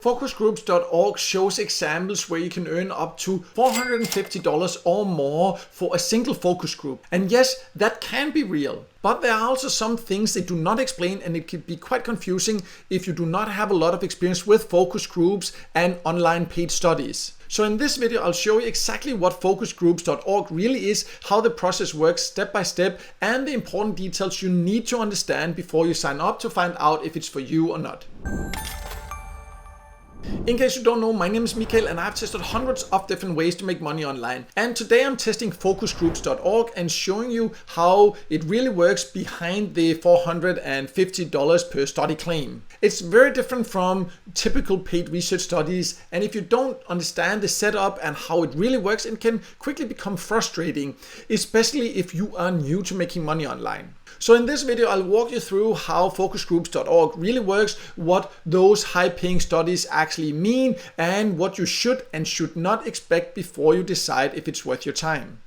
FocusGroups.org shows examples where you can earn up to $450 or more for a single focus group. And yes, that can be real. But there are also some things they do not explain, and it can be quite confusing if you do not have a lot of experience with focus groups and online paid studies. So in this video, I'll show you exactly what FocusGroups.org really is, how the process works step by step, and the important details you need to understand before you sign up to find out if it's for you or not. In case you don't know, my name is Mikael and I've tested hundreds of different ways to make money online. And today I'm testing FocusGroups.org and showing you how it really works behind the $450 per study claim. It's very different from typical paid research studies, and if you don't understand the setup and how it really works, it can quickly become frustrating, especially if you are new to making money online. So in this video, I'll walk you through how FocusGroups.org really works, what those high-paying studies actually mean, and what you should and should not expect before you decide if it's worth your time.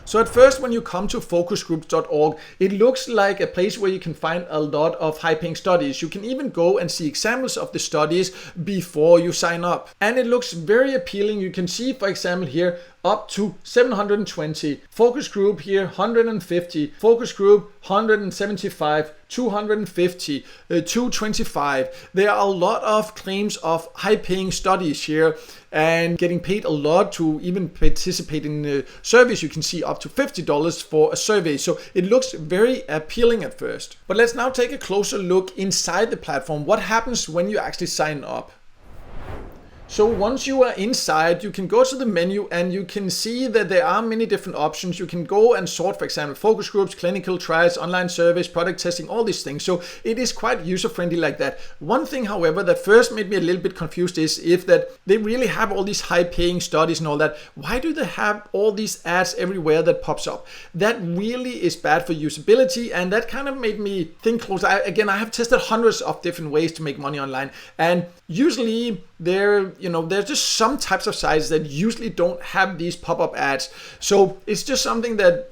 So at first, when you come to FocusGroups.org, it looks like a place where you can find a lot of high-paying studies. You can even go and see examples of the studies before you sign up. And it looks very appealing. You can see, for example, here, up to 720, focus group here 150, focus group 175, 250, 225. There are a lot of claims of high-paying studies here and getting paid a lot to even participate in surveys. You can see up to $50 for a survey. So it looks very appealing at first. But let's now take a closer look inside the platform. What happens when you actually sign up? So once you are inside, you can go to the menu and you can see that there are many different options. You can go and sort, for example, focus groups, clinical trials, online surveys, product testing, all these things. So it is quite user-friendly like that. One thing, however, that first made me a little bit confused is if that they really have all these high-paying studies and all that, why do they have all these ads everywhere that pops up? That really is bad for usability, and that kind of made me think closer. I have tested hundreds of different ways to make money online, and usually there's just some types of sites that usually don't have these pop-up ads. So it's just something that,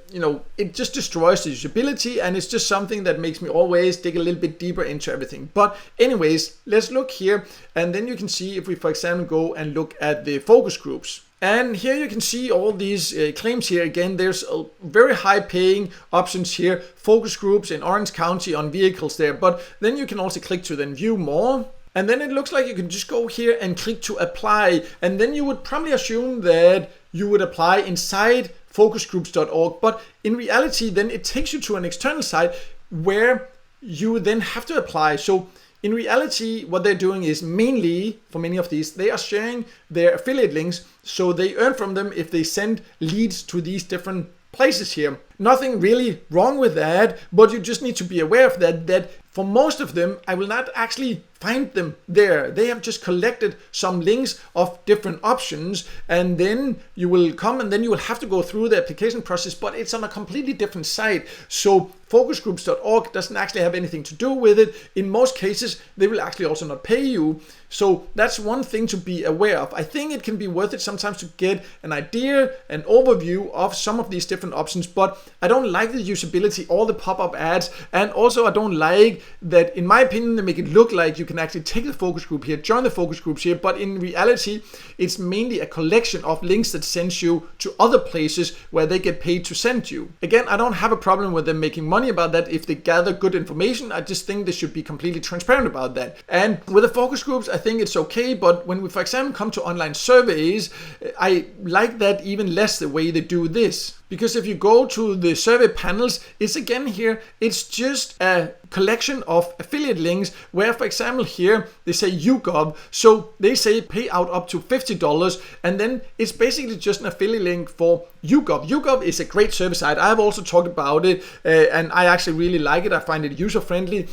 it just destroys the usability, and it's just something that makes me always dig a little bit deeper into everything. But anyways, let's look here, and then you can see if we, for example, go and look at the focus groups. And here you can see all these claims here. Again, there's a very high paying options here. Focus groups in Orange County on vehicles there. But then you can also click to then view more. And then it looks like you can just go here and click to apply. And then you would probably assume that you would apply inside FocusGroups.org. But in reality, then it takes you to an external site where you then have to apply. So in reality, what they're doing is mainly, for many of these, they are sharing their affiliate links. So they earn from them if they send leads to these different places here. Nothing really wrong with that, but you just need to be aware of that for most of them, I will not actually find them there. They have just collected some links of different options, and then you will come and then you will have to go through the application process, but it's on a completely different site. So FocusGroups.org doesn't actually have anything to do with it. In most cases, they will actually also not pay you. So that's one thing to be aware of. I think it can be worth it sometimes to get an idea, an overview of some of these different options, but I don't like the usability, all the pop-up ads, and also I don't like that, in my opinion, they make it look like you can actually take the focus group here, join the focus groups here, but in reality, it's mainly a collection of links that sends you to other places where they get paid to send you. Again, I don't have a problem with them making money about that if they gather good information. I just think they should be completely transparent about that. And with the focus groups, I think it's okay, but when we, for example, come to online surveys, I like that even less the way they do this. Because if you go to the survey panels, it's again here, it's just a collection of affiliate links where, for example, here they say YouGov. So they say pay out up to $50, and then it's basically just an affiliate link for YouGov. YouGov is a great service site. I've also talked about it, and I actually really like it. I find it user-friendly,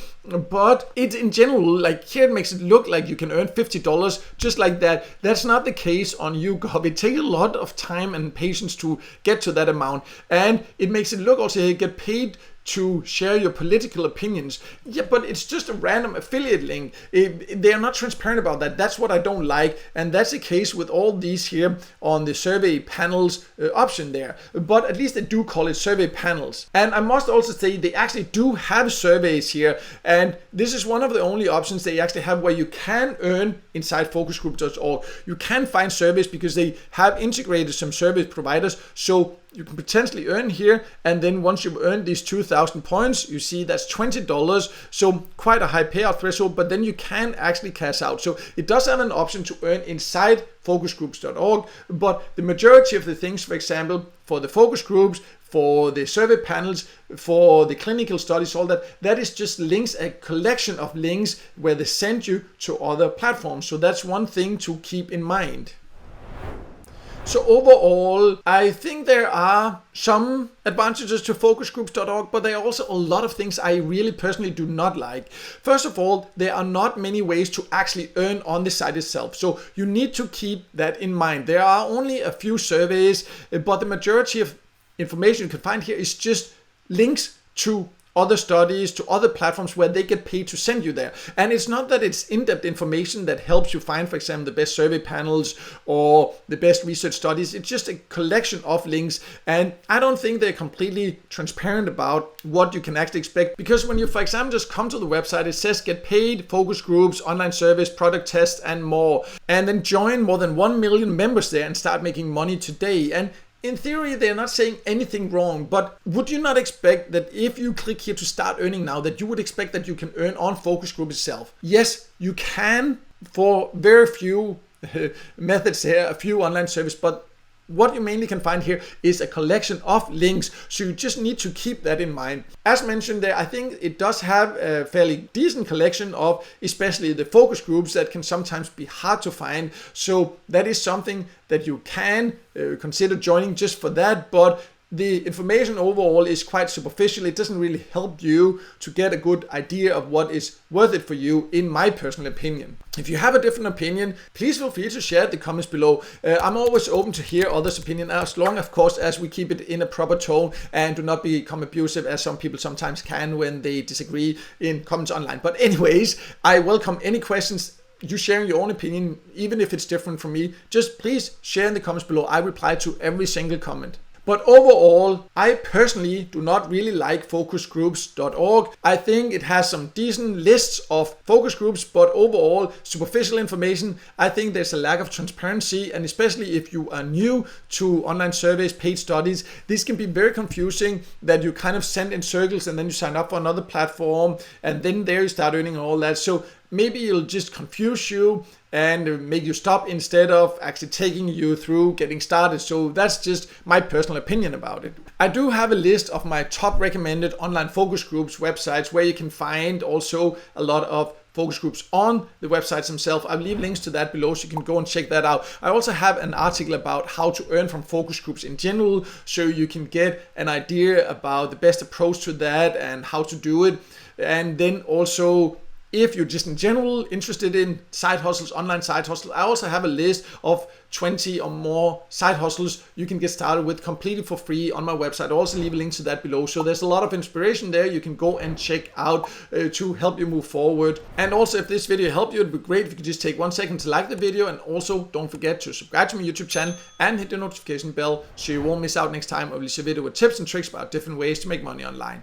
but it in general, like here it makes it look like you can earn $50 just like that. That's not the case on YouGov. It takes a lot of time and patience to get to that amount, and it makes it look also you get paid to share your political opinions. Yeah, but it's just a random affiliate link. They are not transparent about that. That's what I don't like, and that's the case with all these here on the survey panels option there. But at least they do call it survey panels. And I must also say they actually do have surveys here, and this is one of the only options they actually have where you can earn inside FocusGroups.org. You can find surveys because they have integrated some service providers, so you can potentially earn here, and then once you've earned these 2,000 points, you see that's $20, so quite a high payout threshold, but then you can actually cash out. So it does have an option to earn inside FocusGroups.org, but the majority of the things, for example, for the focus groups, for the survey panels, for the clinical studies, all that is just links, a collection of links where they send you to other platforms. So that's one thing to keep in mind. So overall, I think there are some advantages to FocusGroups.org, but there are also a lot of things I really personally do not like. First of all, there are not many ways to actually earn on the site itself. So you need to keep that in mind. There are only a few surveys, but the majority of information you can find here is just links to other studies, to other platforms where they get paid to send you there. And it's not that it's in-depth information that helps you find, for example, the best survey panels or the best research studies. It's just a collection of links, and I don't think they're completely transparent about what you can actually expect, because when you, for example, just come to the website, it says get paid, focus groups, online surveys, product tests, and more, and then join more than 1 million members there and start making money today. And in theory, they're not saying anything wrong, but would you not expect that if you click here to start earning now, that you would expect that you can earn on Focus Group itself? Yes, you can for very few methods here, a few online services, but what you mainly can find here is a collection of links, so you just need to keep that in mind. As mentioned there, I think it does have a fairly decent collection of especially the focus groups that can sometimes be hard to find, so that is something that you can consider joining just for that, but the information overall is quite superficial. It doesn't really help you to get a good idea of what is worth it for you, in my personal opinion. If you have a different opinion, please feel free to share it in the comments below. I'm always open to hear others' opinion, as long, of course, as we keep it in a proper tone and do not become abusive, as some people sometimes can when they disagree in comments online. But anyways, I welcome any questions. You sharing your own opinion, even if it's different from me, just please share in the comments below. I reply to every single comment. But overall, I personally do not really like FocusGroups.org. I think it has some decent lists of focus groups, but overall, superficial information. I think there's a lack of transparency, and especially if you are new to online surveys, paid studies, this can be very confusing, that you kind of send in circles and then you sign up for another platform and then there you start earning all that. So maybe it'll just confuse you and make you stop instead of actually taking you through getting started. So that's just my personal opinion about it. I do have a list of my top recommended online focus groups websites where you can find also a lot of focus groups on the websites themselves. I'll leave links to that below so you can go and check that out. I also have an article about how to earn from focus groups in general, so you can get an idea about the best approach to that and how to do it. And then also, if you're just in general interested in side hustles, online side hustles, I also have a list of 20 or more side hustles you can get started with completely for free on my website. I'll also leave a link to that below. So there's a lot of inspiration there you can go and check out to help you move forward. And also, if this video helped you, it'd be great if you could just take 1 second to like the video, and also don't forget to subscribe to my YouTube channel and hit the notification bell so you won't miss out next time I release a video with tips and tricks about different ways to make money online.